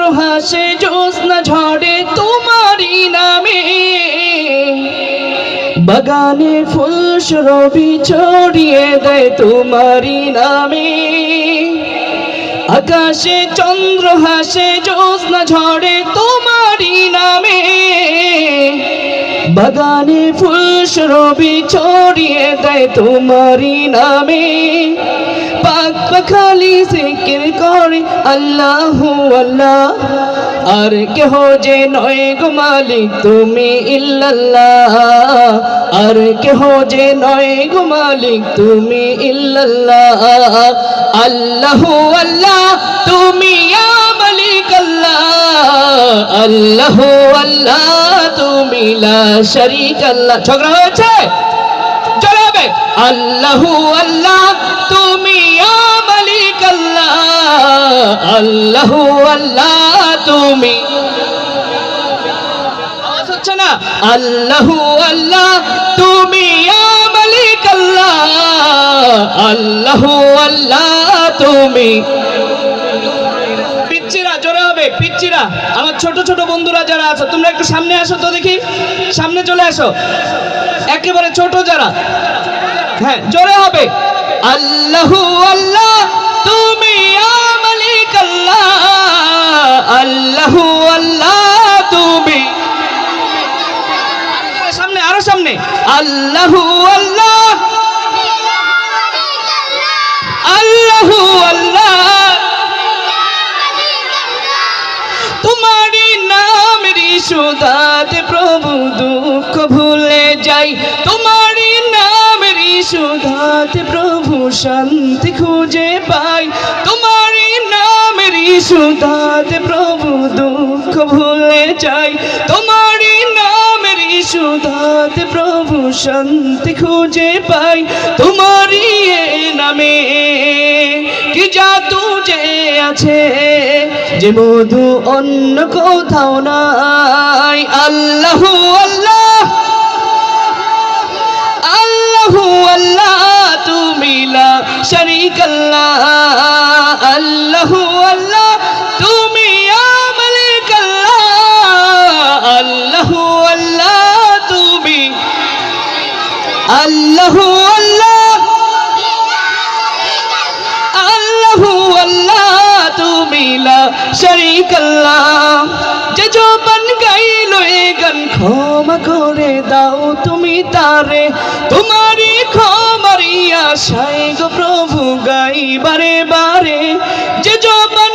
চন্দ্র হাসে জ্যোৎস্না ঝরে তোমারই নামে, বাগানে ফুল সুরভি ছড়িয়ে দেয় তোমারই নামে। আকাশে চন্দ্র হাসে জ্যোৎস্না ঝরে তোমারই নামে, বাগানে ফুল সুরভি ছড়িয়ে দেয় তোমারই নামে। পাক পাখালি জিকির করে আল্লাহু আল্লাহ, আর কেহ যে নয় গো মালিক তুমি ইল্লাল্লাহ, আর কেহ যে নয় গো মালিক তুমি ইল্লাল্লাহ। আল্লাহু আল্লাহ তুমি ইয়া মালিক আল্লাহ, আল্লাহু আল্লাহ তুমি লা শারীকা আল্লাহ। ঝগড়া হয়েছে? চলে যাবে। আল্লাহু আল্লাহ তুমি ইয়া মালিক আল্লাহ, আল্লাহু আল্লাহ তুমি। আওয়াজ হচ্ছে না? আল্লাহু আল্লাহ তুমি ইয়া মালিক আল্লাহ, আল্লাহু আল্লাহ তুমি। পিচ্চিরা জোরে হবে, পিচ্চিরা আমার ছোট ছোট বন্ধুরা যারা আছো তোমরা একটু সামনে আসো তো দেখি, সামনে চলে আসো একেবারে ছোট যারা। হ্যাঁ জোরে হবে। আল্লাহু আল্লাহ তুমি ইয়া মালিক আল্লাহ, আল্লাহু আল্লাহ তুমি। সামনে আরো সামনে। আল্লাহু আল্লাহ, আল্লাহু আল্লাহ তোমারি নামেরই সুধাতে প্রভু দুঃখ ভুলে যাই, তোমারি নামেরই সুধাতে প্রভু শান্তি খুঁজে পাই, তোমারি নামেরই সুধাতে প্রভু দুঃখ ভুলে যাই, তোমারি নামেরই সুধাতে প্রভু শান্তি খুঁজে পাই। তোমারি নামে কি জাদু যে আছে, যে মধু অন্য কোথাও নাই। আল্লাহু আল্লাহ, আল্লাহু আল্লাহ তুমি লা শারীকা আল্লাহ, আল্লাহু আল্লাহ তুমি ইয়া মালিক আল্লাহ, আল্লাহু আল্লাহ তুমি। আল্লাহু আল্লাহ, আল্লাহু আল্লাহ তুমি লা শারীকা আল্লাহ। যে জবান গাইলো এ গান ক্ষমা করে দাও তুমি তারে, তোমারই ক্ষমার আশায় গো প্রভু গাই বারে বারে। যে জবান